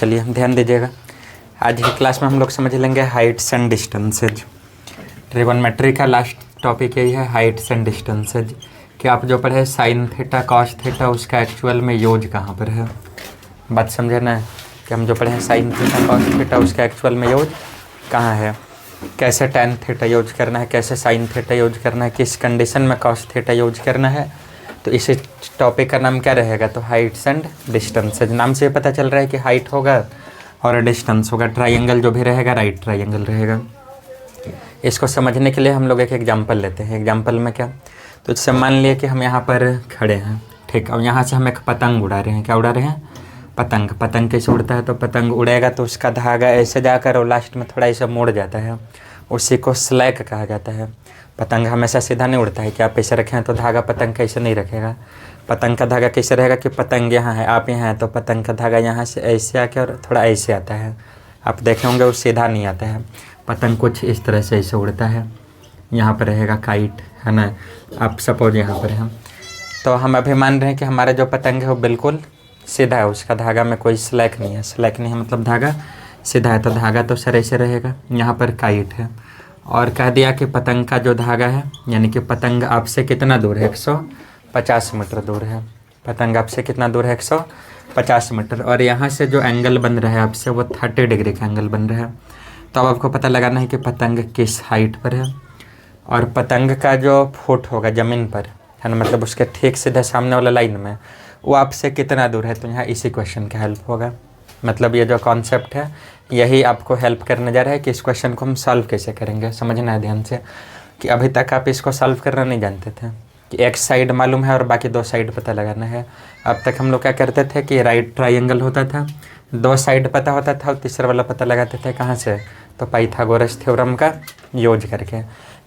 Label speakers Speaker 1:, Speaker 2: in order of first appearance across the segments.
Speaker 1: चलिए ध्यान दीजिएगा। आज की क्लास में हम लोग समझ लेंगे हाइट्स एंड डिस्टेंसेज। ट्रिगोनोमेट्री का लास्ट टॉपिक यही है, हाइट्स एंड डिस्टेंसेज। कि आप जो पढ़े साइन थीटा कॉस थीटा, उसका एक्चुअल में यूज कहाँ पर है। बात समझे ना, कि हम जो पढ़े साइन थीटा कॉस थीटा, उसका एक्चुअल में यूज कहाँ है। कैसे टैन थीटा यूज करना है, कैसे साइन थीटा यूज करना है, किस कंडीशन में कॉस थीटा यूज करना है। तो इसी टॉपिक का नाम क्या रहेगा, तो हाइट्स एंड डिस्टेंसेज। नाम से पता चल रहा है कि हाइट होगा और डिस्टेंस होगा। ट्राइंगल जो भी रहेगा राइट ट्राइंगल रहेगा। इसको समझने के लिए हम लोग एक एग्जांपल लेते हैं। एग्जांपल में क्या, तो जैसे मान लिया कि हम यहाँ पर खड़े हैं, ठीक। और यहाँ से हम एक पतंग उड़ा रहे हैं। क्या उड़ा रहे हैं, पतंग। पतंग कैसे उड़ता है, तो पतंग उड़ेगा तो उसका धागा ऐसे जाकर और लास्ट में थोड़ा ऐसा मुड़ जाता है, उसी को स्लैक कहा जाता है। पतंग हमेशा सीधा नहीं उड़ता है कि आप ऐसे रखें तो धागा पतंग कैसे नहीं रखेगा। पतंग का धागा कैसे रहेगा कि पतंग यहाँ है, आप यहाँ हैं, तो पतंग का धागा यहाँ से ऐसे आके और थोड़ा ऐसे आता है। आप देखे होंगे वो सीधा नहीं आता है। पतंग कुछ इस तरह से ऐसे उड़ता है। यहाँ पर रहेगा काइट, है ना। आप सपोज यहाँ पर हैं, तो हम अभी मान रहे हैं कि हमारा जो पतंग है वो बिल्कुल सीधा है, उसका धागा में कोई स्लैक नहीं है। स्लैक नहीं है मतलब धागा सीधा है, तो धागा तो सर ऐसे रहेगा। यहाँ पर काइट है और कह दिया कि पतंग का जो धागा है, यानी कि पतंग आपसे कितना दूर है, 150 मीटर दूर है। पतंग आपसे कितना दूर है, 150 मीटर। और यहाँ से जो एंगल बन रहा है आपसे, वो 30 डिग्री का एंगल बन रहा है। तो अब आपको पता लगाना है कि पतंग किस हाइट पर है और पतंग का जो फुट होगा ज़मीन पर, है ना, मतलब उसके ठीक सीधे सामने वाला लाइन में, वो आपसे कितना दूर है। तो यहाँ इसी क्वेश्चन का हेल्प होगा। मतलब ये जो कॉन्सेप्ट है यही आपको हेल्प करने जा रहा है कि इस क्वेश्चन को हम सॉल्व कैसे करेंगे। समझना है ध्यान से कि अभी तक आप इसको सॉल्व करना नहीं जानते थे कि एक साइड मालूम है और बाकी दो साइड पता लगाना है। अब तक हम लोग क्या करते थे कि राइट ट्राइंगल होता था, दो साइड पता होता था और तीसरा वाला पता लगाते थे कहाँ से, तो पाइथागोरस थ्योरम का यूज करके।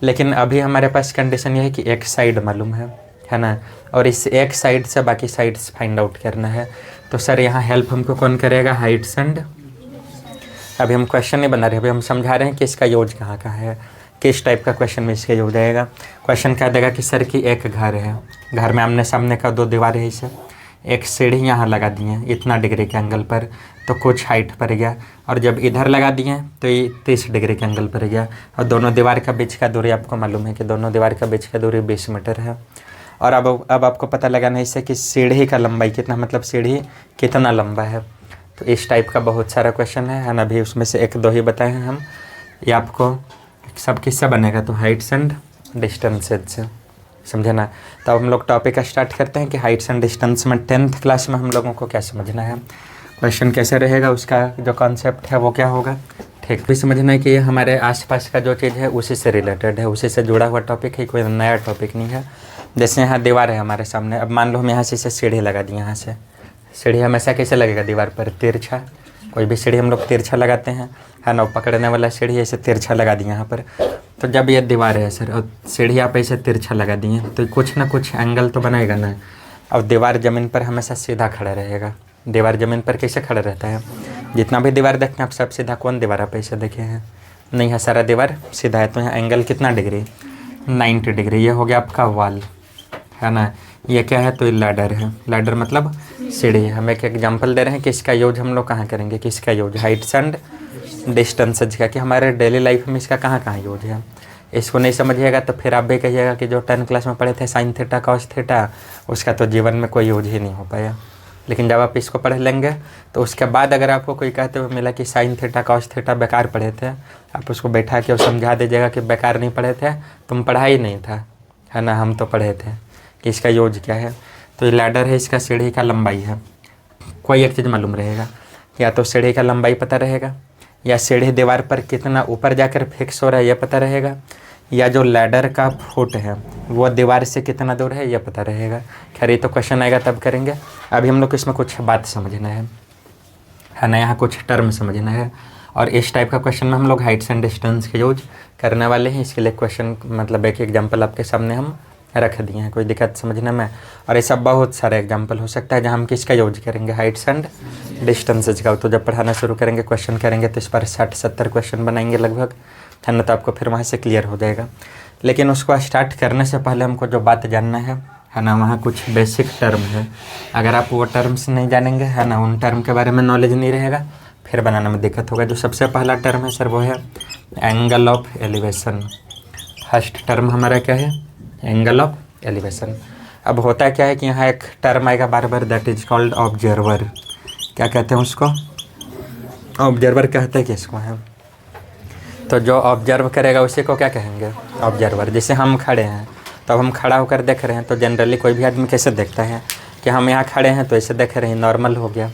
Speaker 1: लेकिन अभी हमारे पास कंडीशन ये है कि एक साइड मालूम है ना, और इस एक साइड से बाकी साइड्स फाइंड आउट करना है। तो सर यहाँ हेल्प हमको कौन करेगा, हाइट्स एंड। अभी हम क्वेश्चन नहीं बना रहे, अभी हम समझा रहे हैं कि इसका यूज कहाँ का है, किस टाइप का क्वेश्चन में इसका यूज आएगा। क्वेश्चन क्या देगा कि सर की एक घर है, घर में आमने सामने का दो दीवार है, इसे एक सीढ़ी यहाँ लगा दिए इतना डिग्री के एंगल पर, तो कुछ हाइट पर गया। और जब इधर लगा दिए तो ये 30 डिग्री के एंगल पर गया। और दोनों दीवार का बीच का दूरी आपको मालूम है कि दोनों दीवार का बीच का दूरी 20 मीटर है। और अब आपको पता लगाना है इससे कि सीढ़ी का लंबाई कितना, मतलब सीढ़ी कितना लंबा है। तो इस टाइप का बहुत सारा क्वेश्चन है ना। अभी उसमें से एक दो ही बताए हैं हम। ये आपको सब किससे बनेगा, तो हाइट्स एंड डिस्टेंसेज से, समझे ना। तो अब हम लोग टॉपिक स्टार्ट करते हैं कि हाइट्स एंड डिस्टेंस में 10th क्लास में हम लोगों को क्या समझना है, क्वेश्चन कैसे रहेगा, उसका जो कॉन्सेप्ट है वो क्या होगा। ठीक, भी समझना है कि ये हमारे आसपास का जो चीज़ है उसी से रिलेटेड है, उसी से जुड़ा हुआ टॉपिक है, कोई नया टॉपिक नहीं है। जैसे यहाँ दीवार है हमारे सामने, अब मान लो हम यहाँ से इसे सीढ़ी लगा दी। यहाँ से सीढ़ी हमेशा कैसे लगेगा, दीवार पर तिरछा। कोई भी सीढ़ी हम लोग तिरछा लगाते हैं, है ना। पकड़ने वाला सीढ़ी ऐसे तिरछा लगा दी यहाँ पर। तो जब ये दीवार है सर और सीढ़ी आप ऐसे तिरछा लगा दिए, तो कुछ ना कुछ एंगल तो बनाएगा ना। अब दीवार ज़मीन पर हमेशा सीधा खड़ा रहेगा। दीवार ज़मीन पर कैसे खड़ा रहता है, जितना भी दीवार देखते हैं आप सब सीधा। कौन दीवार आप ऐसे देखे हैं, नहीं है, सारा दीवार सीधा है। तो यहाँ एंगल कितना डिग्री, 90 डिग्री। ये हो गया आपका वॉल, है ना। ये क्या है, तो ये लैडर है। लैडर मतलब सीढ़ी है। हम एक एग्जांपल दे रहे हैं कि इसका यूज हम लोग कहाँ करेंगे, कि इसका यूज हाइट्स एंड डिस्टेंसेज का, कि हमारे डेली लाइफ में इसका कहाँ कहाँ यूज है। इसको नहीं समझिएगा तो फिर आप भी कहिएगा कि जो 10 क्लास में पढ़े थे साइन थीटा कॉस थीटा, उसका तो जीवन में कोई यूज ही नहीं हो पाया। लेकिन जब आप इसको पढ़ लेंगे तो उसके बाद अगर आपको कोई कहते हुए मिला कि साइन थीटा कॉस थीटा बेकार पढ़े थे, आप उसको बैठा के और समझा दीजिएगा कि बेकार नहीं पढ़े थे, तुम पढ़ा ही नहीं था, है ना, हम तो पढ़े थे, कि इसका यूज क्या है। तो ये लैडर है, इसका सीढ़ी का लंबाई है। कोई एक चीज़ मालूम रहेगा, या तो सीढ़ी का लंबाई पता रहेगा, या सीढ़ी दीवार पर कितना ऊपर जाकर फिक्स हो रहा है ये पता रहेगा, या जो लैडर का फुट है वो दीवार से कितना दूर है ये पता रहेगा। खैर ये तो क्वेश्चन आएगा तब करेंगे। अभी हम लोग इसमें कुछ बात समझना है ना, यहाँ कुछ टर्म समझना है। और इस टाइप का क्वेश्चन में हम लोग हाइट्स एंड डिस्टेंस के यूज करने वाले हैं। इसके लिए क्वेश्चन मतलब एक एग्जांपल आपके सामने हम रख दिए हैं, कोई दिक्कत समझने में। और ऐसा बहुत सारे एग्जांपल हो सकता है जहाँ हम किसका यूज करेंगे, हाइट्स एंड डिस्टेंसेज का। तो जब पढ़ाना शुरू करेंगे क्वेश्चन करेंगे तो इस पर 60-70 क्वेश्चन बनाएंगे लगभग, है ना। तो आपको फिर वहाँ से क्लियर हो जाएगा। लेकिन उसको स्टार्ट करने से पहले हमको जो बात जानना है ना, वहाँ कुछ बेसिक टर्म है। अगर आप वो टर्म्स नहीं जानेंगे, है ना, उन टर्म के बारे में नॉलेज नहीं रहेगा, फिर बनाने में दिक्कत होगा। जो सबसे पहला टर्म है सर वो है angle of elevation. First term हमारा क्या है? Angle of elevation. अब होता क्या है कि यहाँ एक टर्म आएगा बार बार, दैट इज कॉल्ड ऑब्जर्वर। क्या कहते हैं उसको? ऑब्जर्वर कहते हैं किसको है? तो जो ऑब्जर्व करेगा उसी को क्या कहेंगे? ऑब्जर्वर। जैसे हम खड़े हैं तो अब हम खड़ा होकर देख रहे हैं, तो जनरली कोई भी आदमी कैसे देखता है कि हम यहाँ खड़े हैं तो ऐसे देख रहे हैं, नॉर्मल हो गया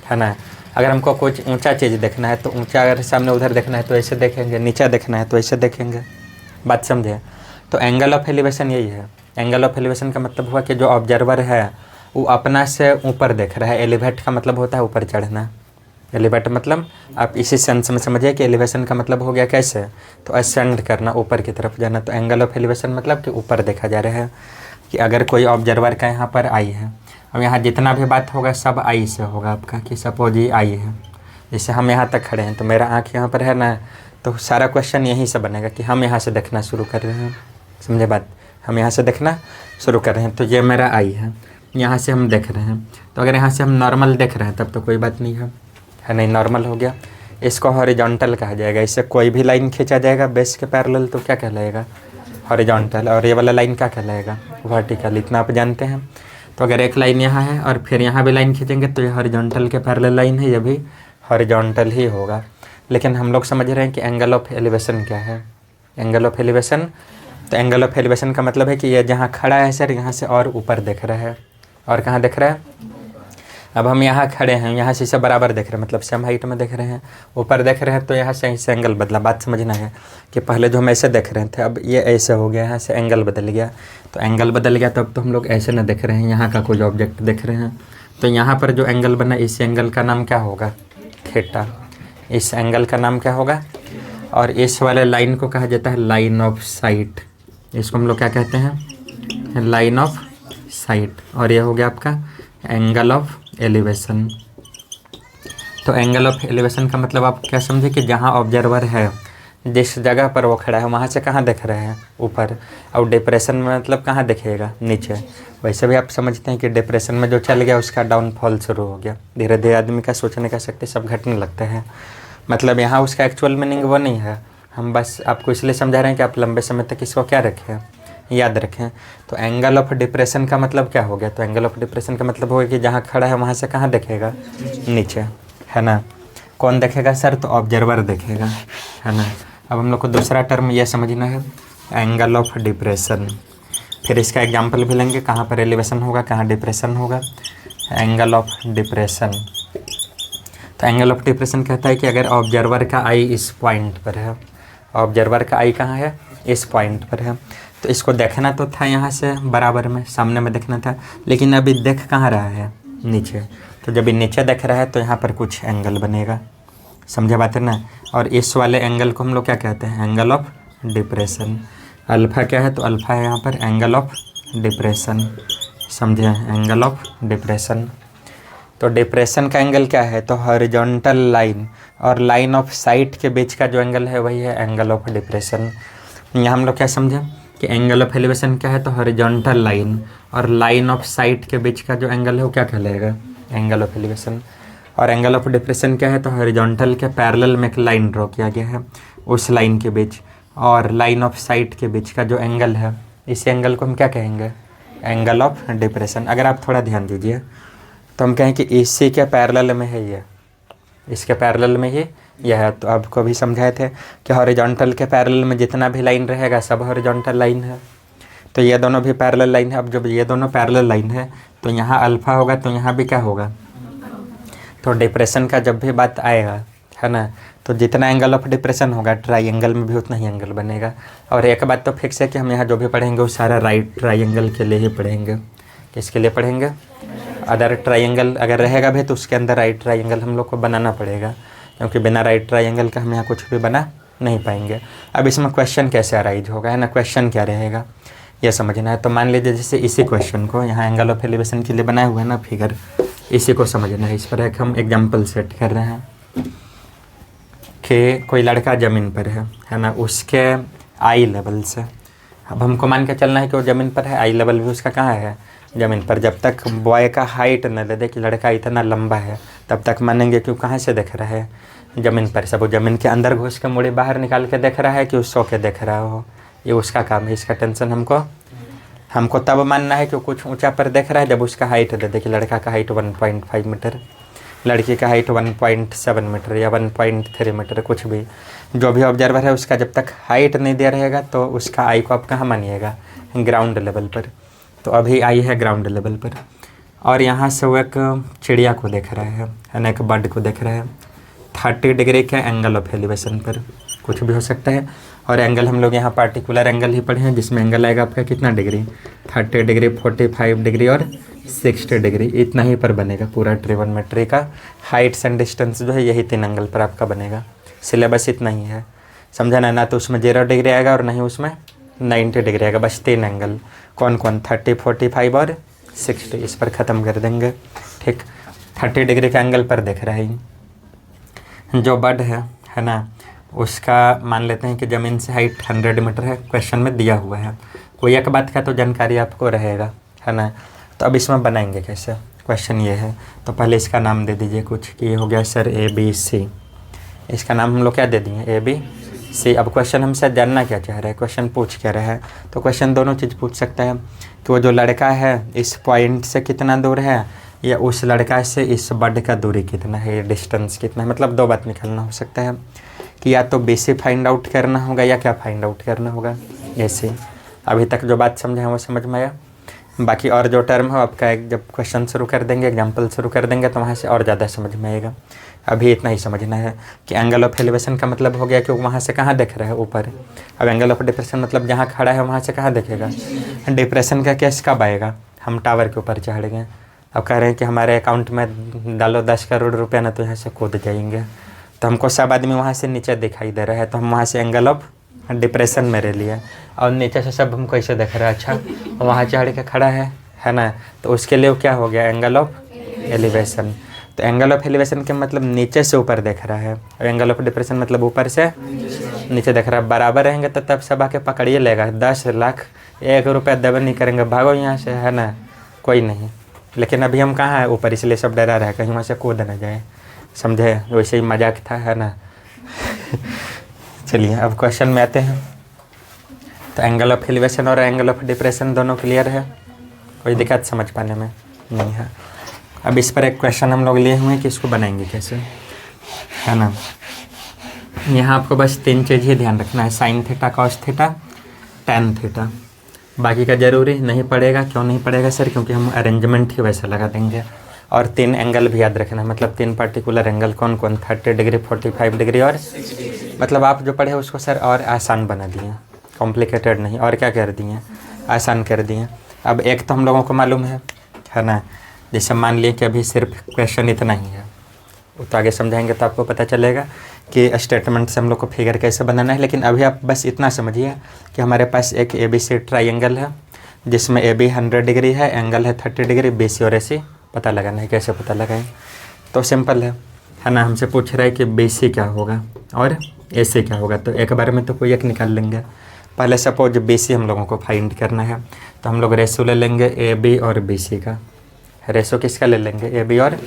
Speaker 1: है ना। अगर हमको कुछ ऊंचा चीज़ देखना है तो ऊंचा, अगर सामने उधर देखना है तो ऐसे देखेंगे, नीचा देखना है तो ऐसे देखेंगे। बात समझे? तो एंगल ऑफ एलिवेशन यही है। एंगल ऑफ एलिवेशन का मतलब हुआ कि जो ऑब्जर्वर है वो अपना से ऊपर देख रहा है। एलिवेट का मतलब होता है ऊपर चढ़ना। एलिवेट मतलब आप इसी सेंस में समझिए कि एलिवेशन का मतलब हो गया कैसे? तो असेंड करना, ऊपर की तरफ जाना। तो एंगल ऑफ एलिवेशन मतलब कि ऊपर देखा जा रहा है कि अगर कोई ऑब्जर्वर का यहाँ पर आई है, अब यहाँ जितना भी बात होगा सब आई से होगा आपका, कि सपोज ये आई है, जैसे हम यहाँ तक खड़े हैं तो मेरा आँख यहाँ पर है ना, तो सारा क्वेश्चन यहीं से बनेगा कि हम यहाँ से देखना शुरू कर रहे हैं। समझे बात? हम यहाँ से देखना शुरू कर रहे हैं, तो ये मेरा आई है, यहाँ से हम देख रहे हैं। तो अगर यहाँ से हम नॉर्मल देख रहे हैं तब तो कोई बात नहीं है नहीं, नॉर्मल हो गया। इसको हॉरिजॉन्टल कहा जाएगा। इससे कोई भी लाइन खींचा जाएगा बेस के पैरेलल तो क्या कहलाएगा? हॉरिजॉन्टल। और ये वाला लाइन क्या कहलाएगा? वर्टिकल। इतना आप जानते हैं। तो अगर एक लाइन यहाँ है और फिर यहाँ भी लाइन खींचेंगे तो ये हॉरिजॉन्टल के पैरेलल लाइन है, ये भी हॉरिजॉन्टल ही होगा। लेकिन हम लोग समझ रहे हैं कि एंगल ऑफ एलिवेशन क्या है। एंगल ऑफ एलिवेशन, तो एंगल ऑफ एलिवेशन का मतलब है कि ये जहाँ खड़ा है सर, यहाँ से और ऊपर देख रहा है। और कहाँ देख रहा है? अब हम यहाँ खड़े हैं, यहाँ से सब बराबर देख रहे हैं, मतलब सेम हाइट में देख रहे हैं, ऊपर देख रहे हैं, तो यहाँ से एंगल बदला। बात समझना है कि पहले जो हम ऐसे देख रहे थे अब ये ऐसे हो गया, यहाँ से एंगल बदल गया। तो एंगल बदल गया तो अब तो हम लोग ऐसे ना देख रहे हैं, यहाँ का कोई ऑब्जेक्ट देख रहे हैं। तो यहाँ पर जो एंगल बना, इस एंगल का नाम क्या होगा? थीटा। इस एंगल का नाम क्या होगा? और इस वाले लाइन को कहा जाता है लाइन ऑफ साइट। इसको हम लोग क्या कहते हैं? Line of site. और ये हो गया आपका एंगल ऑफ एलिवेशन। तो एंगल ऑफ एलिवेशन का मतलब आप क्या समझे कि जहाँ ऑब्जर्वर है, जिस जगह पर वो खड़ा है वहाँ से कहाँ देख रहे हैं? ऊपर। और डिप्रेशन में मतलब कहाँ दिखेगा? नीचे। वैसे भी आप समझते हैं कि डिप्रेशन में जो चल गया उसका डाउनफॉल शुरू हो गया। धीरे धीरे आदमी का सोचने का शक्ति सब घटने लगता है। मतलब यहाँ उसका एक्चुअल मीनिंग वो नहीं है, हम बस आपको इसलिए समझा रहे हैं कि आप लंबे समय तक इसको क्या रखें, याद रखें। तो एंगल ऑफ डिप्रेशन का मतलब क्या हो गया? तो एंगल ऑफ डिप्रेशन का मतलब होगा कि जहाँ खड़ा है वहाँ से कहाँ देखेगा? नीचे, है ना। कौन देखेगा सर? तो ऑब्जर्वर देखेगा, है ना। अब हम लोग को दूसरा टर्म यह समझना है, एंगल ऑफ डिप्रेशन। फिर इसका एग्जाम्पल भी लेंगे, कहाँ पर एलिवेशन होगा, कहाँ डिप्रेशन होगा। एंगल ऑफ डिप्रेशन, तो एंगल ऑफ डिप्रेशन कहता है कि अगर ऑब्जर्वर का आई इस पॉइंट पर है, ऑब्जर्वर का आई कहाँ है? इस पॉइंट पर है, तो इसको देखना तो था यहाँ से बराबर में, सामने में देखना था, लेकिन अभी देख कहाँ रहा है? नीचे। तो जब ये नीचे देख रहा है तो यहाँ पर कुछ एंगल बनेगा। समझे बात है ना। और इस वाले एंगल को हम लोग क्या कहते हैं? Angle of depression. अल्फ़ा क्या है? तो अल्फ़ा है यहाँ पर एंगल ऑफ डिप्रेशन। समझे? Angle of depression. तो डिप्रेशन का एंगल क्या है? तो हॉरिजॉन्टल लाइन और लाइन ऑफ साइट के बीच का जो एंगल है वही है एंगल ऑफ डिप्रेशन। यहाँ हम लोग क्या समझे कि एंगल ऑफ एलिवेशन क्या है? तो हॉरिजॉन्टल लाइन और लाइन ऑफ साइट के बीच का जो एंगल है वो क्या कहलाएगा? Angle of elevation. और एंगल ऑफ डिप्रेशन क्या है? तो हॉरिजॉन्टल के पैरेलल में एक लाइन ड्रॉ किया गया है, उस लाइन के बीच और लाइन ऑफ साइट के बीच का जो एंगल है, इस एंगल को हम क्या कहेंगे? Angle of depression. अगर आप थोड़ा ध्यान दीजिए तो हम कहें कि इसी के पैरेलल में है ये, इसके पैरेलल में ही यह है। तो आपको भी समझाए थे कि हॉरिजॉन्टल के पैरेलल में जितना भी लाइन रहेगा सब हॉरिजॉन्टल लाइन है। तो ये दोनों भी पैरेलल लाइन है। अब जब ये दोनों पैरेलल लाइन है तो यहाँ अल्फ़ा होगा तो यहाँ भी क्या होगा? तो डिप्रेशन का जब भी बात आएगा, है ना, तो जितना एंगल ऑफ डिप्रेशन होगा ट्राइंगल में भी उतना ही एंगल बनेगा। और एक बात तो फिक्स है कि हम यहाँ जो भी पढ़ेंगे वो सारा राइट ट्राइंगल के लिए ही पढ़ेंगे। किसके लिए पढ़ेंगे? अदर ट्राइंगल अगर रहेगा भी तो उसके अंदर राइट ट्राइंगल हम लोग को बनाना पड़ेगा, क्योंकि बिना राइट ट्राइंगल का हम यहाँ कुछ भी बना नहीं पाएंगे। अब इसमें क्वेश्चन कैसे अराइज होगा, है ना, क्वेश्चन क्या रहेगा ये समझना है। तो मान लीजिए जैसे इसी क्वेश्चन को यहाँ एंगल ऑफ एलिवेशन के लिए बनाए हुए हैं ना फिगर, इसी को समझना है। इस पर एक हम एग्जाम्पल सेट कर रहे हैं कि कोई लड़का ज़मीन पर है ना, उसके आई लेवल से। अब हमको मान के चलना है कि वो ज़मीन पर है, आई लेवल भी उसका कहाँ है? ज़मीन पर। जब तक बॉय का हाइट न दे दे कि लड़का इतना लंबा है, तब तक मानेंगे कि वो कहाँ से देख रहा है, ज़मीन पर। सब वो ज़मीन के अंदर घुस के मुड़ी बाहर निकाल के देख रहा है कि उस सो के देख रहा हो, ये उसका काम है। इसका टेंशन हमको तब मानना है कि वो कुछ ऊंचा पर देख रहा है जब उसका हाइट दे दे कि लड़का का हाइट 1.5 मीटर, लड़की का हाइट 1.7 मीटर या 1.3 मीटर, कुछ भी जो भी ऑब्जर्वर है उसका जब तक हाइट नहीं दे रहेगा तो उसका आई को आप कहाँ मानिएगा, ग्राउंड लेवल पर। तो अभी आई है ग्राउंड लेवल पर, और यहाँ से वो एक चिड़िया को देख रहा है ना, एक बर्ड को देख रहा है 30 डिग्री के एंगल ऑफ एलिवेशन पर। कुछ भी हो सकता है, और एंगल हम लोग यहाँ पार्टिकुलर एंगल ही पढ़े हैं, जिसमें एंगल आएगा आपका कितना डिग्री, 30 डिग्री, 45 डिग्री और 60 डिग्री, इतना ही पर बनेगा पूरा ट्रिगोनोमेट्री का हाइट्स एंड डिस्टेंस जो है, यही 3 एंगल पर आपका बनेगा। सिलेबस इतना ही है, समझा ना तो उसमें 0 डिग्री आएगा और नहीं उसमें 90 डिग्री आएगा, बस 3 एंगल। कौन कौन, 30, 45 और 60, इस पर ख़त्म कर देंगे। ठीक, 30 डिग्री का एंगल पर देख रहा है जो बर्ड है ना, उसका मान लेते हैं कि ज़मीन से हाइट 100 मीटर है, क्वेश्चन में दिया हुआ है। कोई एक बात का तो जानकारी आपको रहेगा, है ना। तो अब इसमें बनाएंगे कैसे, क्वेश्चन ये है। तो पहले इसका नाम दे दीजिए कुछ, कि ये हो गया सर ABC, इसका नाम हम लोग क्या दे दिए, ABC। अब क्वेश्चन हमसे जानना क्या चाह रहा है, क्वेश्चन पूछ क्या रहा है। तो क्वेश्चन दोनों चीज़ पूछ सकता है कि वो जो लड़का है इस पॉइंट से कितना दूर है, या उस लड़का से इस बर्ड का दूरी कितना है, डिस्टेंस कितना है। मतलब 2 बात निकालना हो सकता है कि या तो BC फाइंड आउट करना होगा या क्या फाइंड आउट करना होगा, ऐसे। अभी तक जो बात समझे हैं वो समझ में आया। बाकी और जो टर्म है आपका, जब क्वेश्चन शुरू कर देंगे, एग्जाम्पल शुरू कर देंगे, तो वहाँ से और ज़्यादा समझ में आएगा। अभी इतना ही समझना है कि एंगल ऑफ एलिवेशन का मतलब हो गया कि वहाँ से कहाँ देख रहा है, ऊपर। अब एंगल ऑफ डिप्रेशन मतलब जहाँ खड़ा है वहाँ से कहाँ देखेगा। डिप्रेशन का केस कब आएगा, हम टावर के ऊपर चढ़ेंगे। अब कह रहे हैं कि हमारे अकाउंट में डालो 10 करोड़ रुपया ना, तो यहाँ से कूद जाएंगे। तो हमको सब आदमी वहाँ से नीचे दिखाई दे रहा है, तो हम वहाँ से एंगल ऑफ डिप्रेशन मेरे लिए, और नीचे से सब हमको ऐसे देख रहा है। अच्छा, वहाँ चढ़ के खड़ा है ना, तो उसके लिए क्या हो गया, एंगल ऑफ एलिवेशन। तो एंगल ऑफ एलिवेशन के मतलब नीचे से ऊपर देख रहा है, और एंगल ऑफ डिप्रेशन मतलब ऊपर से नीचे देख रहा है। बराबर रहेंगे तो तब सब आके पकड़िए लेगा, 10 लाख 1 रुपया देवे नहीं करेंगे, भागो यहाँ से, है ना, कोई नहीं। लेकिन अभी हम कहाँ है, ऊपर, इसलिए सब डरा रहा है कहीं वहाँ से कूद न जाए, समझे। वैसे ही मजाक था, है ना। चलिए अब क्वेश्चन में आते हैं। तो एंगल ऑफ एलिवेशन और एंगल ऑफ डिप्रेशन दोनों क्लियर है, कोई दिक्कत समझ पाने में नहीं है। अब इस पर एक क्वेश्चन हम लोग लिए हुए हैं कि इसको बनाएंगे कैसे, है ना। यहाँ आपको बस 3 चीज़ ही ध्यान रखना है, sine theta, cos theta, tan theta. बाकी का ज़रूरी नहीं पड़ेगा। क्यों नहीं पड़ेगा सर, क्योंकि हम अरेंजमेंट ही वैसा लगा देंगे। और 3 एंगल भी याद रखना है, मतलब 3 पार्टिकुलर एंगल। कौन कौन, 30 डिग्री, 45 डिग्री और 60। मतलब आप जो पढ़े उसको सर और आसान बना दिए, कॉम्प्लिकेटेड नहीं। और क्या कर दिए, आसान कर दिए। अब एक तो हम लोगों को मालूम है ना, जैसे मान लिए कि अभी सिर्फ क्वेश्चन इतना ही है, तो आगे समझाएंगे तो आपको पता चलेगा कि स्टेटमेंट से हम लोग को फिगर कैसे बनाना है। लेकिन अभी आप बस इतना समझिए कि हमारे पास एक ABC ट्राइंगल है, जिसमें AB 100 डिग्री है, एंगल है 30 डिग्री, BC और AC पता लगाना है। कैसे पता लगाएं, तो सिंपल है ना। हमसे पूछ रहा है कि BC क्या होगा और AC क्या होगा, तो एक बार में तो कोई एक निकाल लेंगे। पहले सपोज BC हम लोगों को फाइंड करना है, तो हम लोग रेशो ले लेंगे AB और BC का। रेशो किसका ले लेंगे, AB और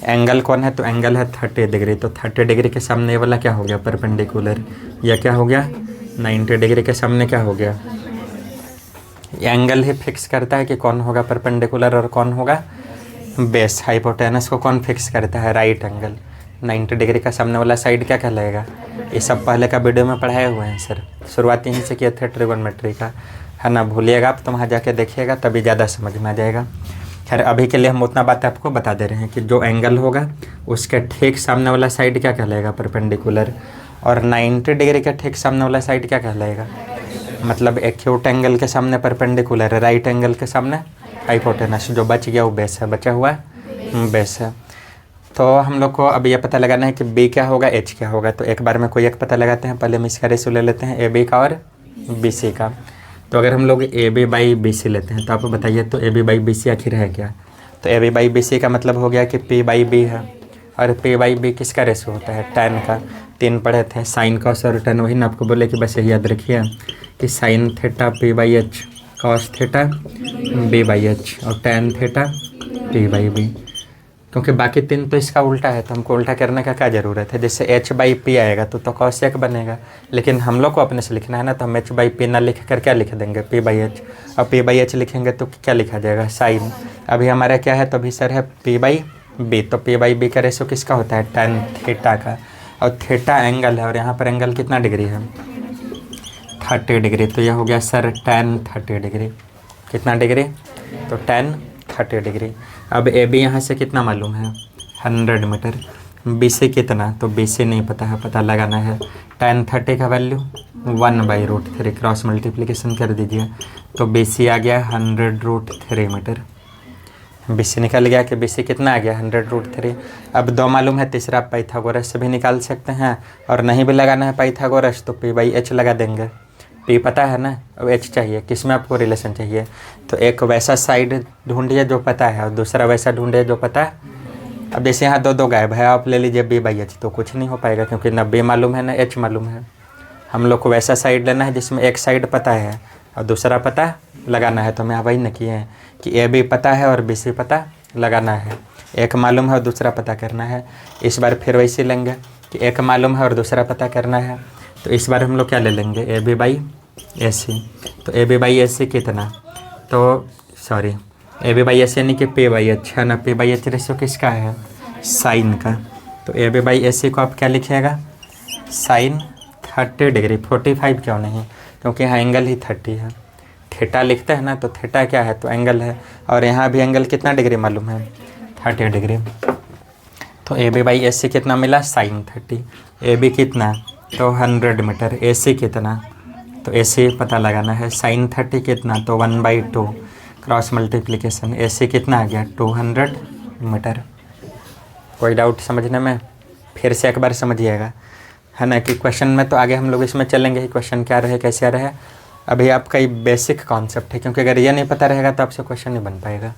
Speaker 1: एंगल कौन है, तो एंगल है 30 डिग्री। तो 30 डिग्री के सामने वाला क्या हो गया, परपेंडिकुलर। या क्या हो गया, 90 डिग्री के सामने क्या हो गया। एंगल ही फिक्स करता है कि कौन होगा परपेंडिकुलर और कौन होगा बेस। हाइपोटेनस को कौन फिक्स करता है, राइट एंगल। 90 डिग्री का सामने वाला साइड क्या कहलाएगा। ये सब पहले का वीडियो में पढ़ाए हुए हैं सर, शुरुआत यहीं से किए थे ट्रिगोनोमेट्री का, है ना। भूलिएगा आप तो वहाँ जाके देखिएगा, तभी ज़्यादा समझ में आ जाएगा। खैर अभी के लिए हम उतना बात आपको बता दे रहे हैं कि जो एंगल होगा उसके ठीक सामने वाला साइड क्या कहलाएगा, परपेंडिकुलर। और 90 डिग्री के ठीक सामने वाला साइड क्या कहलाएगा, मतलब एक्यूट एंगल के सामने परपेंडिकुलर है, राइट एंगल के सामने हाइपोटेनस। जो बच गया वो बेस है, बचा हुआ बेस है। तो हम लोग को अब ये पता लगाना है कि B क्या होगा, H क्या होगा। तो एक बार में कोई एक पता लगाते हैं। पहले हम इसका रेशो ले लेते हैं AB का और BC का। तो अगर हम लोग AB बाई BC लेते हैं, तो आप बताइए तो AB बाई BC आखिर है क्या। तो AB बाई BC का मतलब हो गया कि P बाई B है, और P बाई B किसका रेशो होता है, टैन का। 3 पढ़े थे, साइन कॉस और टैन। वही ना आपको बोले कि बस यही याद रखिए कि sine theta P by H, cos theta B by H और tan theta P by B. क्योंकि बाकी तीन तो इसका उल्टा है तो हमको उल्टा करने का क्या ज़रूरत है। जैसे एच बाई पी आएगा तो कॉस एक बनेगा, लेकिन हम लोग को अपने से लिखना है ना, तो हम एच बाई पी ना लिख कर क्या लिख देंगे पी बाई एच। और पी बाई एच लिखेंगे तो क्या लिखा जाएगा साइन। अभी हमारा क्या है, तो अभी सर है पी बाई बी, तो पी बाई बी का रेशो किसका होता है टेन थीटा का, और थीटा एंगल है और यहाँ पर एंगल कितना डिग्री है 30 डिग्री। तो यह हो गया सर टेन 30 डिग्री। कितना डिग्री, तो टेन 30 डिग्री। अब ए बी यहाँ से कितना मालूम है 100 मीटर। बी सी कितना, तो बी सी नहीं पता है, पता लगाना है। टेन 30 का वैल्यू 1/√3 क्रॉस मल्टीप्लिकेशन कर दीजिए, तो बी सी आ गया 100√3 मीटर। बी सी निकल गया कि बी सी कितना आ गया 100√3। अब दो मालूम है, तीसरा पाइथागोरस से भी निकाल सकते हैं, और नहीं भी लगाना है पाइथागोरस तो पी बाई एच लगा देंगे। पी पता है ना, अब एच चाहिए, किस में आपको रिलेशन चाहिए, तो एक वैसा साइड ढूंढिए जो पता है और दूसरा वैसा ढूंढिए जो पता है। अब जैसे यहाँ दो गायब है, आप ले लीजिए बी बाई एच, तो कुछ नहीं हो पाएगा क्योंकि ना बी मालूम है ना एच मालूम है। हम लोग को वैसा साइड लेना है जिसमें एक साइड पता है और दूसरा पता लगाना है। तो हम यहाँ वही न किए हैं कि ए बी पता है और बी सी पता लगाना है। एक मालूम है और दूसरा पता करना है। इस बार फिर वैसे लेंगे कि एक मालूम है और दूसरा पता करना है, तो इस बार हम लोग क्या ले लेंगे ए बी बाई ए सी। तो ए बी बाई ए सी कितना, तो sorry A B by A C यानी कि पी बाई एच है ना, पी बाई एच रेशो किसका है साइन का। तो ए बी बाई ए सी को आप क्या लिखिएगा साइन 30 डिग्री। 45 क्यों नहीं, क्योंकि यहाँ एंगल ही 30 है। थीटा लिखते हैं ना, तो थीटा क्या है तो एंगल है, और यहाँ भी एंगल कितना डिग्री मालूम है 30 डिग्री। तो ए बी बाई ए सी कितना मिला साइन 30। ए बी कितना, तो 100 मीटर। ए सी कितना, तो ए सी पता लगाना है। साइन 30 कितना, तो 1/2 क्रॉस मल्टीप्लिकेशन। ए सी कितना आ गया 200 मीटर। कोई डाउट समझने में, फिर से एक बार समझिएगा है ना, कि क्वेश्चन में तो आगे हम लोग इसमें चलेंगे ही, क्वेश्चन क्या रहे कैसे रहे। अभी आपका ये बेसिक कॉन्सेप्ट है, क्योंकि अगर ये नहीं पता रहेगा तो आपसे क्वेश्चन नहीं बन पाएगा।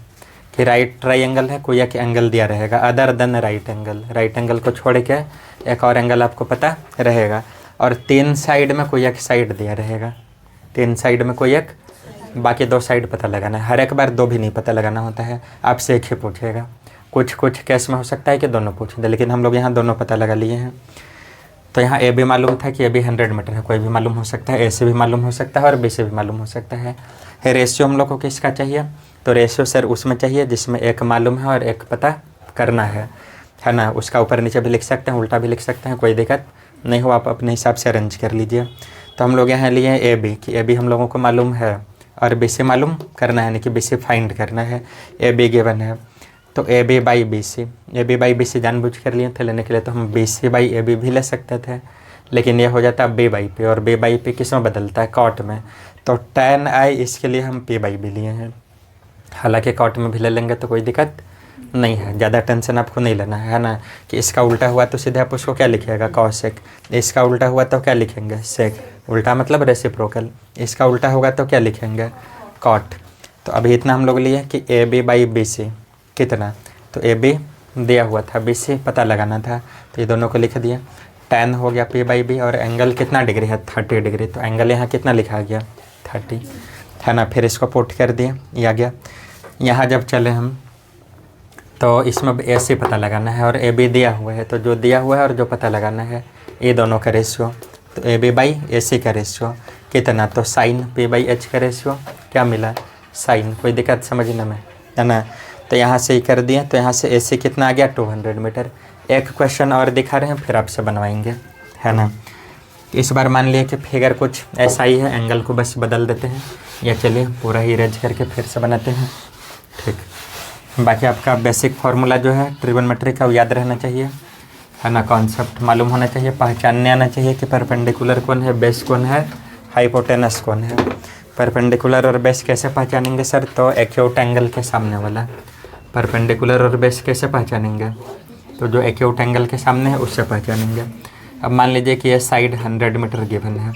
Speaker 1: कि राइट ट्राइंगल है, कोई एक एंगल दिया रहेगा other than right angle. Right angle को छोड़ के एक और एंगल आपको पता रहेगा, और तीन साइड में कोई एक साइड दिया रहेगा। तीन साइड में कोई एक, बाकी दो साइड पता लगाना है। हर एक बार दो भी नहीं पता लगाना होता है, आपसे एक ही पूछेगा। कुछ केस में हो सकता है कि दोनों पूछ दे, लेकिन हम लोग यहाँ दोनों पता लगा लिए हैं। तो यहाँ ए बी मालूम था कि ए बी 100 मीटर है, कोई भी मालूम हो सकता है। ए से भी मालूम हो सकता है और बी से भी मालूम हो सकता है। रेशियो हम लोग को किसका चाहिए, तो रेशियो सर उसमें चाहिए जिसमें एक मालूम है और एक पता करना है ना। उसका ऊपर नीचे भी लिख सकते हैं, उल्टा भी लिख सकते हैं, कोई दिक्कत नहीं हो, आप अपने हिसाब से अरेंज कर लीजिए। तो हम लोग यहाँ लिए ए बी, कि ए बी हम लोगों को मालूम है और बी सी मालूम करना है, यानी कि बी सी फाइंड करना है। ए बी गिवन है, तो A B by B C. A B by B C जानबूझ कर लिए थे लेने के लिए, तो हम B C by A B भी ले सकते थे, लेकिन ये हो जाता है बी बाई पी, और बी बाई पी किस में बदलता है कॉट में। तो tan आई, इसके लिए हम पी बाई बी लिए हैं। हालांकि कॉट में भी ले लेंगे तो कोई दिक्कत नहीं है, ज़्यादा टेंशन आपको नहीं लेना है ना। कि इसका उल्टा हुआ तो सीधे आप उसको क्या लिखिएगा कॉसेक, इसका उल्टा हुआ तो क्या लिखेंगे सेक, उल्टा मतलब रेसिप्रोकल। इसका उल्टा होगा तो क्या लिखेंगे कॉट। तो अभी इतना हम लोग लिए कि A B by B C कितना, तो ए बी दिया हुआ था, बी सी पता लगाना था, तो ये दोनों को लिख दिया। tan हो गया पी बाई बी, और एंगल कितना डिग्री है 30 डिग्री, तो एंगल यहाँ कितना लिखा गया 30 है ना। फिर इसको पुट कर दिए, ये आ गया। यहाँ जब चले हम तो इसमें ए सी पता लगाना है और ए बी दिया हुआ है, तो जो दिया हुआ है और जो पता लगाना है ये दोनों का रेशियो। तो ए बी बाई ए सी का रेशियो कितना, तो साइन पी बाई एच का रेशियो क्या मिला साइन। कोई दिक्कत समझने में है ना। तो यहाँ से ही कर दिए, तो यहाँ से ए सी कितना आ गया 200 मीटर। एक क्वेश्चन और दिखा रहे हैं, फिर आपसे बनवाएंगे है ना। इस बार मान लिया कि फिगर कुछ ऐसा ही है, एंगल को बस बदल देते हैं, या चलिए पूरा ही इरेज करके फिर से बनाते हैं। ठीक, बाकी आपका बेसिक फार्मूला जो है ट्रिगोनोमेट्री का वो याद रहना चाहिए है ना। कॉन्सेप्ट मालूम होना चाहिए, पहचानने आना चाहिए कि परपेंडिकुलर कौन है, बेस कौन है, हाइपोटेनस कौन है। परपेंडिकुलर और बेस कैसे पहचानेंगे सर, तो एक्यूट एंगल के सामने वाला। परपेंडिकुलर और बेस कैसे पहचानेंगे, तो जो एक्यूट एंगल के सामने है उससे पहचानेंगे। अब मान लीजिए कि ये साइड 100 मीटर गिवन है,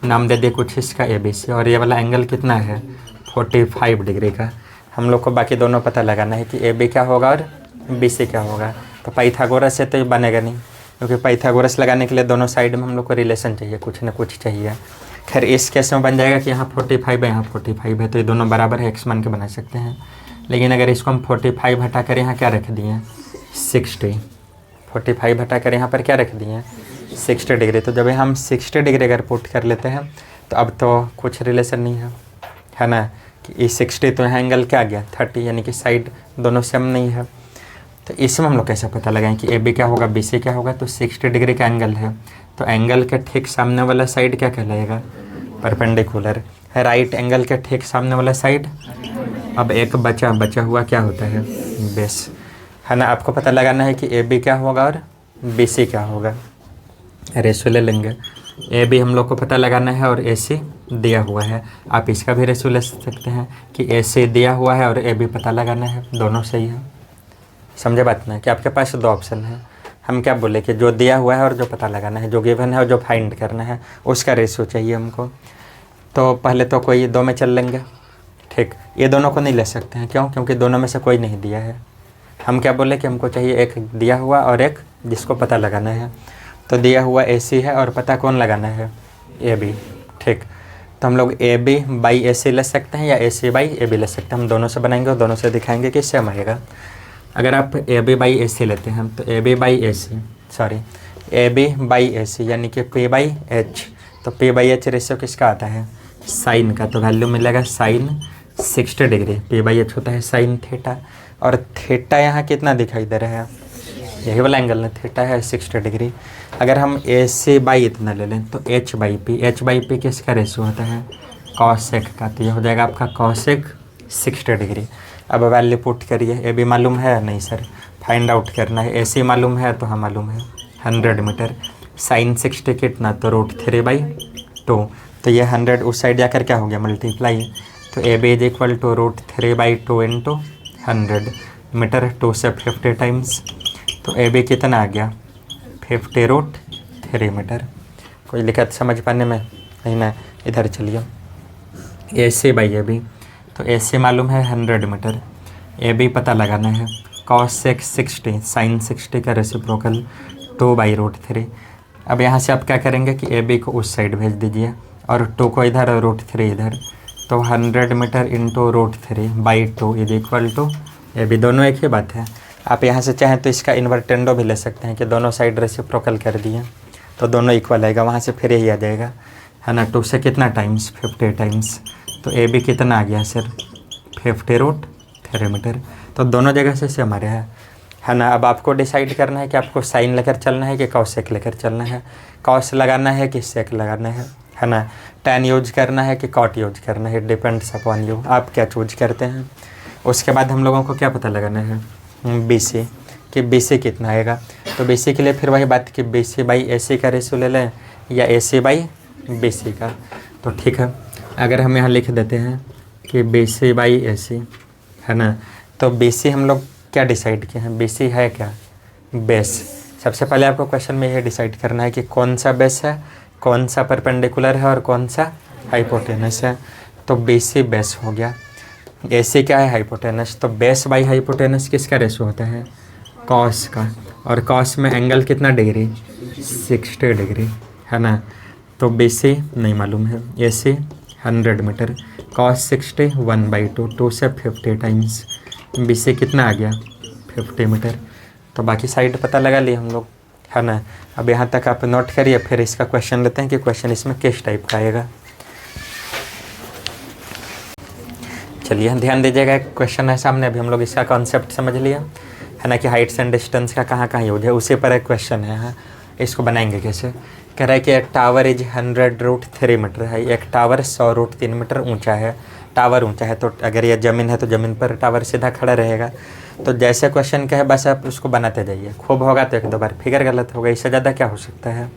Speaker 1: नाम दे दिए कुछ इसका ए बी सी, और ये वाला एंगल कितना है 45 डिग्री का। हम लोग को बाकी दोनों पता लगाना है कि ए बी क्या होगा और बी सी क्या होगा। तो पाइथागोरस से तो ये बनेगा नहीं, क्योंकि पाइथागोरस लगाने के लिए दोनों साइड में हम लोग को रिलेशन चाहिए, कुछ ना कुछ चाहिए। खैर इस केस में बन जाएगा कि यहाँ 45 है, यहाँ 45 है, तो ये दोनों बराबर है, x मान के बना सकते हैं। लेकिन अगर इसको हम 45 हटा कर यहाँ क्या रख दिए 60, 45 हटा कर यहाँ पर क्या रख दिए 60 डिग्री। तो जब हम 60 डिग्री अगर पुट कर लेते हैं तो अब तो कुछ रिलेशन नहीं है ना, कि ये 60 तो यहाँ एंगल क्या आ गया 30, यानी कि साइड दोनों सेम नहीं है। तो इसमें हम लोग कैसे पता लगाएं कि ए बी क्या होगा बी सी क्या होगा। तो 60 डिग्री का एंगल है, तो एंगल के ठीक सामने वाला साइड क्या कहलाएगा परपेंडिकुलर, राइट एंगल के ठीक सामने वाला साइड। अब एक बचा हुआ क्या होता है बेस, है ना। आपको पता लगाना है कि ए बी क्या होगा और बी सी क्या होगा। रेशो ले लेंगे, ए बी हम लोग को पता लगाना है और ए सी दिया हुआ है। आप इसका भी रेशो ले सकते हैं कि ए सी दिया हुआ है और ए बी पता लगाना है, दोनों सही है। समझे बात ना, कि आपके पास दो ऑप्शन है। हम क्या बोले कि जो दिया हुआ है और जो पता लगाना है, जो गिवन है और जो फाइंड करना है, उसका रेशो चाहिए हमको। तो पहले तो कोई दो में चल लेंगे, ठीक। ये दोनों को नहीं ले सकते हैं, क्यों? क्योंकि दोनों में से कोई नहीं दिया है। हम क्या बोले कि हमको चाहिए एक दिया हुआ और एक जिसको पता लगाना है। तो दिया हुआ ए सी है और पता कौन लगाना है ए बी, ठीक। तो हम लोग ए बी बाई ए सी ले सकते हैं या ए सी बाई ए बी ले सकते हैं। हम दोनों से बनाएंगे और दोनों से दिखाएंगे कि सेम आएगा। अगर आप ए बी बाई ए सी लेते हैं तो A B by A C A B by A C यानी कि पी बाई एच। तो पी बाई एच रेशियो किसका आता है साइन का, तो वैल्यू मिलेगा sine 60 degree. P by H होता है साइन थीटा, और थीटा यहाँ कितना दिखाई दे रहा है, यही वाला एंगल ना, थीटा है 60 डिग्री। अगर हम ए सी बाई इतना ले लें तो एच बाई पी किसका रेशियो होता है कॉसेक का, तो ये हो जाएगा आपका कॉसेक 60 डिग्री। अब वैल्यू पुट करिए, ए बी मालूम है नहीं सर, फाइंड आउट करना है। ए सी मालूम है तो हाँ मालूम है 100 मीटर, साइन 60 कितना तो √3/2। तो ये 100 उस साइड जाकर क्या हो गया मल्टीप्लाई, तो A B is equal to √3/2 into 100 metre, 2 से 50 टाइम्स। तो ए बी कितना आ गया 50√3 मीटर। कोई दिक्कत समझ पाने में नहीं ना, इधर चलिए। ए सी बाई ए बी, तो ए सी मालूम है 100 मीटर, ए बी पता लगाना है कॉसेक 60 साइन 60 का रेसिप्रोकल 2/√3। अब यहाँ से आप क्या करेंगे कि ए बी को उस साइड भेज दीजिए और 2 को इधर और √3 इधर। तो 100 metre into √3/2 is equal to, A B दोनों एक ही बात है। आप यहाँ से चाहें तो इसका इन्वर्टेंडो भी ले सकते हैं कि दोनों साइड रेसिप्रोकल कर दिए तो दोनों इक्वल आएगा, वहाँ से फिर यही आ जाएगा, है ना। 2 से कितना टाइम्स 50 टाइम्स, तो ए बी कितना आ गया सर 50√3 मीटर। तो दोनों जगह से हमारे है ना। अब आपको डिसाइड करना है कि आपको साइन लेकर चलना है कि कॉसेक लेकर चलना है, कॉस लगाना है कि सेक लगाना है ना। टैन यूज करना है कि कॉट यूज करना है, डिपेंड्स अपॉन यू, आप क्या चूज करते हैं। उसके बाद हम लोगों को क्या पता लगाना है बी सी, कि बी सी कितना आएगा। तो बी सी के लिए फिर वही बात कि बी सी बाई ए सी का रेशियो ले लें या ए सी बाई बी सी का। तो ठीक है, अगर हम यहाँ लिख देते हैं कि बी सी बाई ए सी, है ना। तो बी सी हम लोग क्या डिसाइड किए हैं, बी सी है क्या बेस। सबसे पहले आपको क्वेश्चन में यह डिसाइड करना है कि कौन सा बेस है, कौन सा परपेंडिकुलर है और कौन सा हाइपोटेनस है। तो बी सी बेस हो गया, ए सी क्या है हाइपोटेनस। तो बेस बाई हाइपोटेनस किसका रेशो होता है कॉस का, और कॉस में एंगल कितना डिग्री 60 डिग्री, है ना। तो बी सी नहीं मालूम है, ए सी 100 मीटर, कॉस 60 1/2, 2 से 50 टाइम्स, बी सी कितना आ गया 50 मीटर। तो बाकी साइड पता लगा लिए हम लोग, है ना। अब यहाँ तक आप नोट करिए, फिर इसका क्वेश्चन लेते हैं कि क्वेश्चन इसमें किस टाइप का आएगा। चलिए ध्यान दीजिएगा, एक क्वेश्चन है सामने, अभी हम लोग इसका कॉन्सेप्ट समझ लिया, है ना, कि हाइट्स एंड डिस्टेंस का कहाँ कहाँ यूज है। उसी पर एक क्वेश्चन है, हाँ। इसको बनाएंगे कैसे, कह रहा है कि एक टावर इज 100√3 मीटर है। एक टावर 100√3 मीटर ऊंचा है, टावर ऊंचा है। तो अगर ये ज़मीन है तो ज़मीन पर टावर सीधा खड़ा रहेगा। तो जैसे क्वेश्चन का है बस आप उसको बनाते जाइए, खूब होगा तो 1-2 बार फिगर गलत होगा, इससे ज़्यादा क्या हो सकता है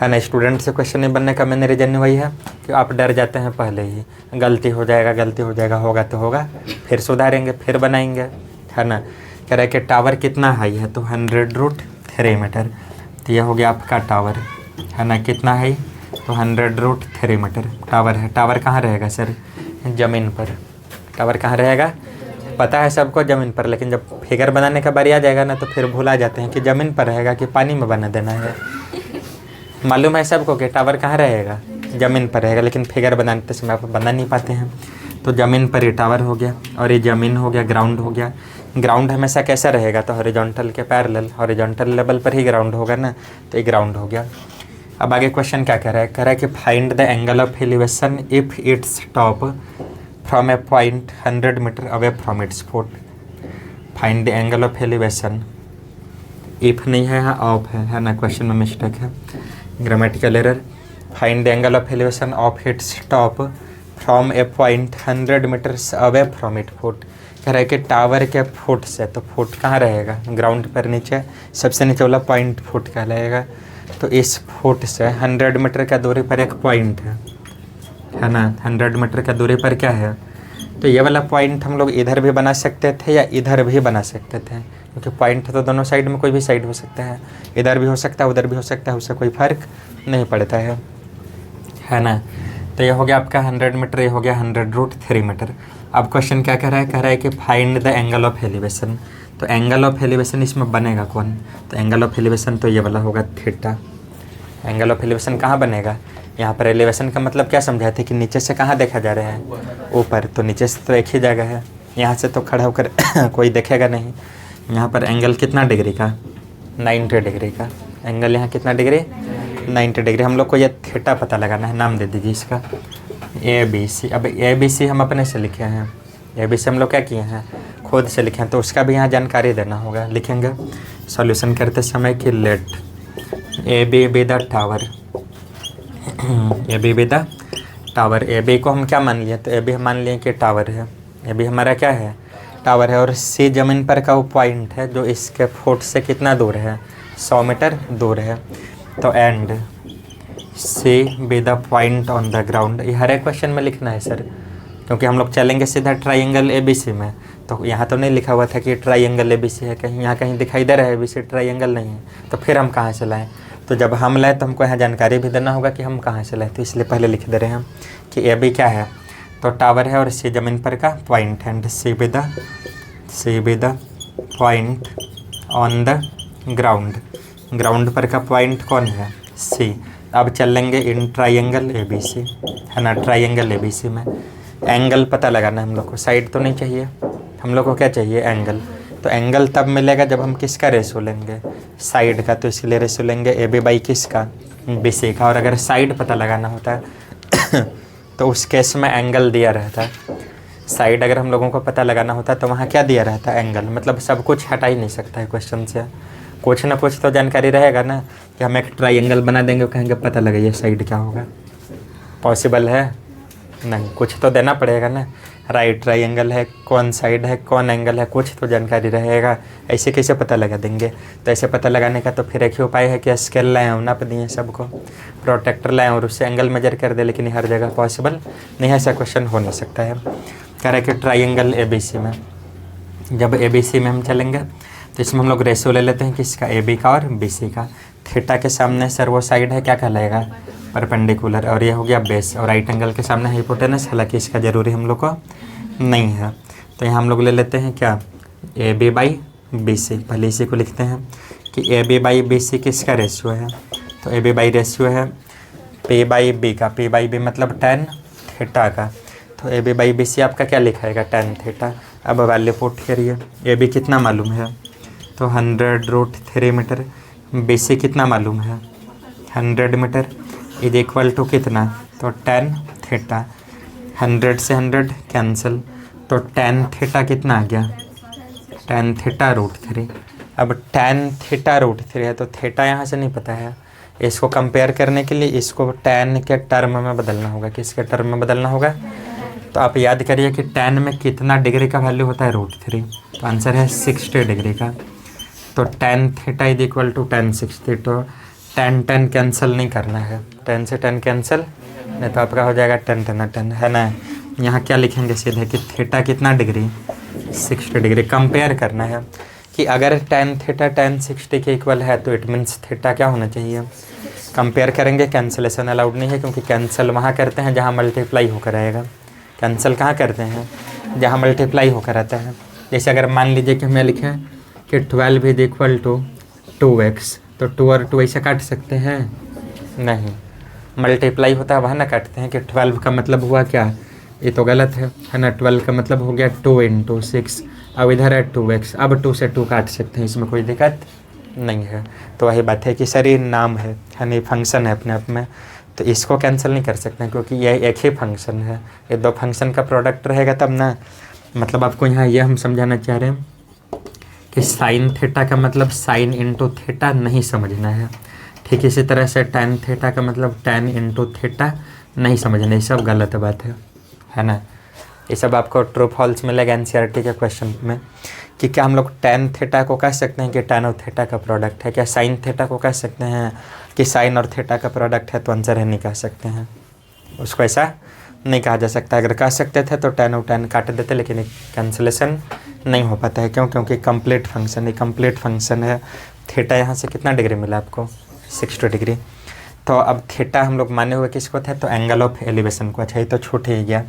Speaker 1: ना। स्टूडेंट से क्वेश्चन नहीं बनने का मैंने रीज़न वही है कि आप डर जाते हैं पहले ही, गलती हो जाएगा, होगा तो होगा, फिर सुधारेंगे फिर बनाएंगे, है ना। कह रहा है कि टावर कितना हाई है, तो 100√3 मीटर। तो यह हो गया आपका टावर, है ना। कितना हाई, तो 100√3 मीटर टावर है। टावर कहाँ रहेगा सर ज़मीन पर, टावर कहाँ रहेगा पता है सबको ज़मीन पर, लेकिन जब फिगर बनाने का बारी आ जाएगा ना तो फिर भुला जाते हैं कि ज़मीन पर रहेगा कि पानी में बना देना है। मालूम है सबको कि टावर कहाँ रहेगा ज़मीन पर रहेगा, लेकिन फिगर बनाते समय आप बना नहीं पाते हैं। तो ज़मीन पर ये टावर हो गया और ये ज़मीन हो गया, ग्राउंड हो गया। ग्राउंड हमेशा कैसा रहेगा, तो हॉरिजॉन्टल के पैरेलल, हॉरिजॉन्टल लेवल पर ही ग्राउंड होगा ना, तो ये ग्राउंड हो गया। अब आगे क्वेश्चन क्या कह रहा है कि find the angle of elevation if its top from a point 100 metre away from its foot. Find the angle of elevation, if नहीं है, यहाँ ऑफ है ना, क्वेश्चन में मिस्टेक है, grammatical error. Find the angle of elevation of its top from a point 100 metres away from it foot. कह रहा है कि टावर के फुट से, तो फुट कहाँ रहेगा, ग्राउंड पर नीचे, सबसे नीचे वाला पॉइंट फुट कहलाएगा। तो इस फुट से 100 मीटर का दूरी पर एक पॉइंट है ना, 100 मीटर का दूरी पर क्या है, तो ये वाला पॉइंट हम लोग इधर भी बना सकते थे या इधर भी बना सकते थे, क्योंकि पॉइंट तो दोनों साइड में कोई भी साइड हो सकता है, इधर भी हो सकता है उधर भी हो सकता है, उससे कोई फ़र्क नहीं पड़ता है ना। तो ये हो गया आपका 100 मीटर, ये हो गया 100√3 मीटर। अब क्वेश्चन क्या कह रहा है कि find the angle of elevation. तो एंगल ऑफ एलिवेशन इसमें बनेगा कौन, तो एंगल ऑफ एलिवेशन तो ये वाला होगा थीटा। एंगल ऑफ एलिवेशन कहाँ बनेगा, यहाँ पर एलिवेशन का मतलब क्या समझाए थे कि नीचे से कहाँ देखा जा रहा है, ऊपर, तो नीचे से तो एक ही जगह है, यहाँ से तो खड़ा होकर कोई देखेगा नहीं। यहाँ पर एंगल कितना डिग्री का, 90 डिग्री का एंगल, यहाँ कितना डिग्री, 90 डिग्री। हम लोग को ये थीटा पता लगाना है, नाम दे दीजिए इसका ABC। अब ABC हम अपने से लिखे हैं, ABC हम लोग क्या किए हैं, खुद से लिखे हैं, तो उसका भी यहाँ जानकारी देना होगा। लिखेंगे सॉल्यूशन करते समय कि let AB be the tower, AB be the tower. AB को हम क्या मान लिए, तो AB हम मान लिए कि टावर है, AB हमारा क्या है, टावर है। और C ज़मीन पर का वो पॉइंट है जो इसके फुट से कितना दूर है, 100 मीटर दूर है। तो and C be the point on the ground. ये हर एक क्वेश्चन में लिखना है सर, क्योंकि हम लोग चलेंगे सीधा ट्राइंगल ABC में, तो यहाँ तो नहीं लिखा हुआ था कि ट्राइंगल ABC है, कहीं यहाँ कहीं दिखाई दे रहा है ABC ट्राइंगल नहीं है, तो फिर हम कहाँ से लाएँ। तो जब हम लाए तो हमको यहाँ जानकारी भी देना होगा कि हम कहाँ से लाए, तो इसलिए पहले लिख दे रहे हैं कि AB क्या है, तो टावर है और C ज़मीन पर का पॉइंट है। And C be the point on the ground. Ground पर का पॉइंट कौन है, C। अब चलेंगे इन ट्राइंगल ABC, है ना, ट्राइंगल ABC में एंगल पता लगाना है हम लोग को, साइड तो नहीं चाहिए, हम लोग को क्या चाहिए, एंगल। तो एंगल तब मिलेगा जब हम किसका रेशो लेंगे, साइड का, तो इसके लिए रेशो लेंगे AB बाई किसका, BC का। और अगर साइड पता लगाना होता है तो उस केस में एंगल दिया रहता है, साइड अगर हम लोगों को पता लगाना होता है तो वहाँ क्या दिया रहता है, एंगल। मतलब सब कुछ हटा ही नहीं सकता है क्वेश्चन से, कुछ ना कुछ तो जानकारी रहेगा ना, कि हम एक ट्राइंगल बना देंगे, कहेंगे पता लगाइए साइड क्या होगा, पॉसिबल है नहीं, कुछ तो देना पड़ेगा ना, राइट ट्राइंगल है, कौन साइड है, कौन एंगल है, कुछ तो जानकारी रहेगा, ऐसे कैसे पता लगा देंगे। तो ऐसे पता लगाने का तो फिर एक ही उपाय है कि स्केल लाएँ और नाप दिए सबको, प्रोटेक्टर लाएँ और उससे एंगल मेजर कर दे, लेकिन हर जगह पॉसिबल नहीं है, ऐसा क्वेश्चन हो नहीं सकता है। कह रहे कि ट्राइंगल ABC में, जब ABC में हम चलेंगे तो इसमें हम लोग रेशियो ले लेते हैं किसका, AB का और BC का। थीटा के सामने सर वो साइड है, क्या कहलाएगा, परपेंडिकुलर, और ये हो गया बेस, और राइट एंगल के सामने हाइपोटेनस, हालांकि इसका ज़रूरी हम लोग को नहीं है। तो यहाँ हम लोग ले लेते हैं क्या, AB बाई BC। पहले इसी को लिखते हैं कि AB बाई BC किसका रेशियो है, तो AB बाई रेशियो है P बाई B का, P बाई B मतलब tan थीटा का। तो AB बाई BC आपका क्या लिखाएगा, tan थीटा। अब वैल्यू पुट करिए, AB कितना मालूम है, तो 100√3 मीटर, BC कितना मालूम है, 100 मीटर, इज इक्वल टू कितना, तो tan थीटा। 100 से 100 कैंसिल, तो tan थीटा कितना आ गया, tan थीटा √3। अब tan थीटा √3 है, तो थीटा यहाँ से नहीं पता है, इसको कंपेयर करने के लिए इसको tan के टर्म में बदलना होगा, किसके टर्म में बदलना होगा। तो आप याद करिए कि tan में कितना डिग्री का वैल्यू होता है, √3, तो आंसर है 60 डिग्री का। तो tan theta is equal to tan 60, तो tan कैंसिल नहीं करना है, tan से tan कैंसिल नहीं, तो आपका हो जाएगा tan है ना। यहाँ क्या लिखेंगे सीधे कि थीटा कितना डिग्री, 60 डिग्री। कंपेयर करना है कि अगर tan थीटा tan 60 के इक्वल है तो इट मीन्स थीटा क्या होना चाहिए, कंपेयर करेंगे। कैंसिलेशन अलाउड नहीं है, क्योंकि कैंसिल वहाँ करते हैं जहाँ मल्टीप्लाई होकर आएगा, कैंसिल कहाँ करते हैं, जहाँ मल्टीप्लाई होकर आता है। जैसे अगर मान लीजिए कि हमें लिखें कि 12 इज इक्वल टू 2x, तो 2 और 2 ऐसे काट सकते हैं नहीं, मल्टीप्लाई होता है वहाँ ना काटते हैं कि 12 का मतलब हुआ क्या, ये तो गलत है ना। 12 का मतलब हो गया 2 × 6, अब इधर है 2x, अब 2 से 2 काट सकते हैं, इसमें कोई दिक्कत नहीं है। तो वही बात है कि सर ये नाम है ना, फंक्शन है अपने आप में, तो इसको कैंसिल नहीं कर सकते हैं क्योंकि यह एक ही फंक्शन है। ये दो फंक्शन का प्रोडक्ट रहेगा तब ना, मतलब आपको यहाँ ये हम समझाना चाह रहे हैं कि साइन थीटा का मतलब साइन इंटू थीटा नहीं समझना है। ठीक इसी तरह से टैन थीटा का मतलब टैन इंटू थीटा नहीं समझना, ये सब गलत बात है ना। ये सब आपको ट्रू फॉल्स मिलेगा एनसीईआरटी के क्वेश्चन में कि क्या हम लोग टैन थीटा को कह सकते हैं कि टैन और थीटा का प्रोडक्ट है, क्या साइन थीटा को कह सकते हैं कि साइन और थीटा का प्रोडक्ट है, तो आंसर है नहीं कह सकते हैं, उसको ऐसा नहीं कहा जा सकता। अगर कह सकते थे तो टैन और टैन काट देते, लेकिन कैंसिलेशन नहीं हो पाता है। क्यों? क्योंकि कंप्लीट फंक्शन, ये कंप्लीट फंक्शन है। थीटा यहाँ से कितना डिग्री मिला आपको? 60 डिग्री। तो अब थीटा हम लोग माने हुए किसको थे? तो एंगल ऑफ एलिवेशन को। अच्छा ये तो छूट ही गया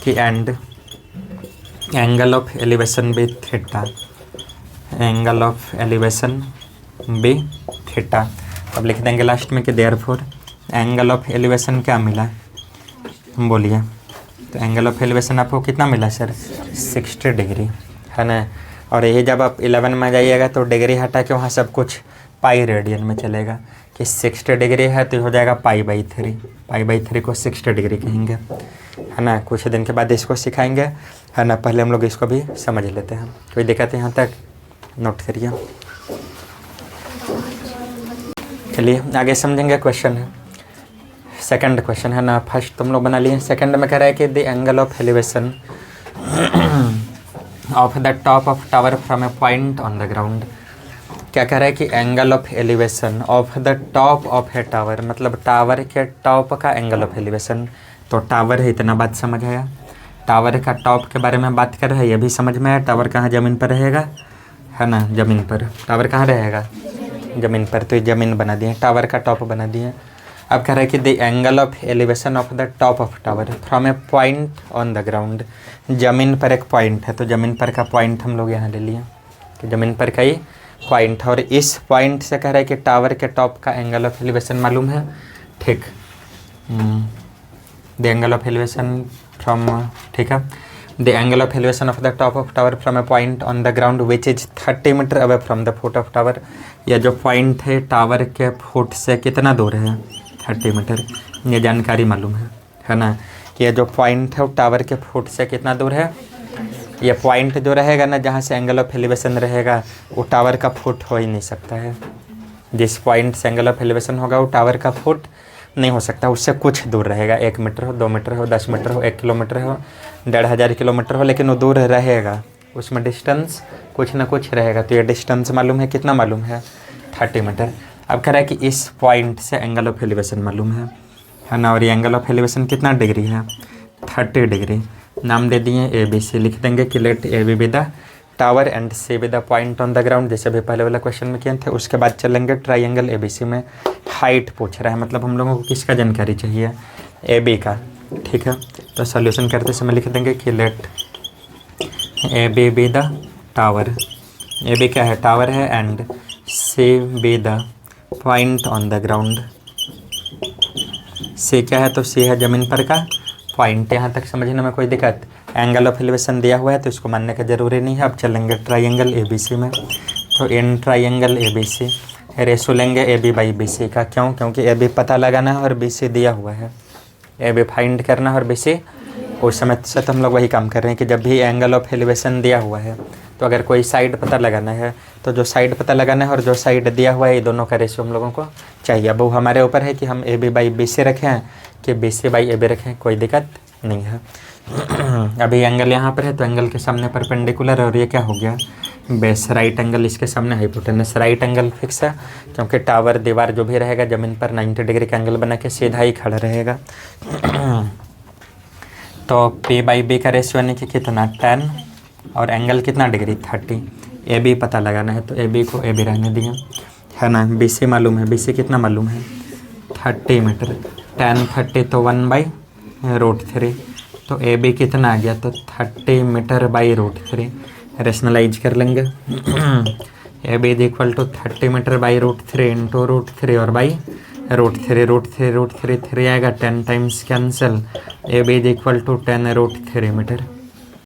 Speaker 1: कि angle of elevation be theta, angle of elevation be theta. अब लिख देंगे लास्ट में कि देयरफॉर एंगल ऑफ एलिवेशन क्या मिला, बोलिए। तो एंगल ऑफ एलिवेशन आपको कितना मिला सर? 60 डिग्री, है ना। और यही जब आप 11 में जाइएगा तो डिग्री हटा के वहाँ सब कुछ पाई रेडियन में चलेगा कि 60 डिग्री है तो हो जाएगा पाई/3। पाई/3 को 60 डिग्री कहेंगे, है ना। कुछ दिन के बाद इसको सिखाएंगे, है ना। पहले हम लोग इसको भी समझ लेते हैं। कोई दिक्कत है यहाँ तक? नोट करिए। चलिए आगे समझेंगे। क्वेश्चन है सेकंड क्वेश्चन, है ना। फर्स्ट तुम लोग बना लिए, सेकंड में कह रहा है कि the angle of elevation of the top of tower from a point on the ground. क्या कह रहा है कि angle of elevation of the top of A tower, मतलब टावर के टॉप का एंगल ऑफ एलिवेशन। तो टावर है, इतना बात समझ आया। टावर का टॉप के बारे में बात कर रहा है, ये भी समझ में आया। टावर कहाँ? ज़मीन पर रहेगा, है ना। ज़मीन पर टावर कहाँ रहेगा? ज़मीन पर। तो ये ज़मीन बना दिए, टावर का टॉप बना दिए। अब कह रहा है कि the angle of elevation of the top of tower from a point on the ground. ज़मीन पर एक पॉइंट है, तो ज़मीन पर का पॉइंट हम लोग यहाँ ले लिए कि ज़मीन पर का ही पॉइंट है। और इस पॉइंट से कह रहा है कि टावर के टॉप का एंगल ऑफ एलिवेशन मालूम है। ठीक, the angle of elevation from, ठीक है, the angle of elevation of the top of tower from a point on the ground which is 30 metre away from the foot of tower. यह जो point है tower के foot से कितना दूर है? 30 मीटर। ये जानकारी मालूम है ना। कि यह जो पॉइंट है वो टावर के फुट से कितना दूर है। ये पॉइंट जो रहेगा ना, जहाँ से एंगल ऑफ एलिवेशन रहेगा, वो टावर का फुट हो ही नहीं सकता है। जिस पॉइंट से एंगल ऑफ एलिवेशन होगा वो टावर का फुट नहीं हो सकता, उससे कुछ दूर रहेगा। 1 मीटर हो, 2 मीटर हो, 10 मीटर हो, 1 किलोमीटर हो, 1500 किलोमीटर हो, लेकिन वो दूर रहेगा, उसमें डिस्टेंस कुछ ना कुछ रहेगा। तो ये डिस्टेंस मालूम है, कितना मालूम है? 30 मीटर। अब कह रहा है कि इस पॉइंट से एंगल ऑफ एलिवेशन मालूम है ना। और ये एंगल ऑफ एलिवेशन कितना डिग्री है? 30 डिग्री। नाम दे दिए ABC। लिख देंगे कि let AB be the tower and C be the point on the ground, जैसे अभी पहले वाला क्वेश्चन में किए थे। उसके बाद चलेंगे ट्राइंगल ABC में हाइट पूछ रहा है, मतलब हम लोगों को किसका जानकारी चाहिए? AB का। ठीक है, तो सॉल्यूशन करते समय लिख देंगे कि let AB be the tower, AB क्या है? टावर है, and C be the point on the ground. C क्या है? तो C है ज़मीन पर का पॉइंट। यहाँ तक समझने में कोई दिक्कत? एंगल ऑफ एलिवेशन दिया हुआ है तो इसको मानने का ज़रूरी नहीं है। अब चलेंगे ट्राइंगल ABC में। तो इन ट्राइंगल ABC रेशो लेंगे AB/BC का। क्यों? क्योंकि AB पता लगाना है और BC दिया हुआ है। AB फाइंड करना है और BC, उस समय से तो हम लोग वही काम कर रहे हैं कि जब भी एंगल ऑफ एलिवेशन दिया हुआ है तो अगर कोई साइड पता लगाना है तो जो साइड पता लगाना है और जो साइड दिया हुआ है, ये दोनों का रेशो हम लोगों को चाहिए। अब वो हमारे ऊपर है कि हम AB/BC रखें कि BC/AB रखें, कोई दिक्कत नहीं है। अभी एंगल यहाँ पर है तो एंगल के सामने परपेंडिकुलर, और ये क्या हो गया? बेस। राइट एंगल इसके सामने हाइपोटेनस। राइट एंगल फिक्स है क्योंकि टावर दीवार जो भी रहेगा ज़मीन पर 90 डिग्री का एंगल बना के सीधा ही खड़ा रहेगा। तो P/B का रेशियो यानी कि कितना? 10, और एंगल कितना डिग्री? 30। AB पता लगाना है तो AB को AB रहने दिए, है ना। BC मालूम है, BC कितना मालूम है? 30 मीटर। 10 30 तो 1/√3। तो AB कितना आ गया? तो 30 मीटर बाई √3। रेशनलाइज कर लेंगे। AB is equal to 30 metre by √3 into √3 और बाई रूट थ्री आएगा, 10 times cancel, A B is equal to 10 √3 metre.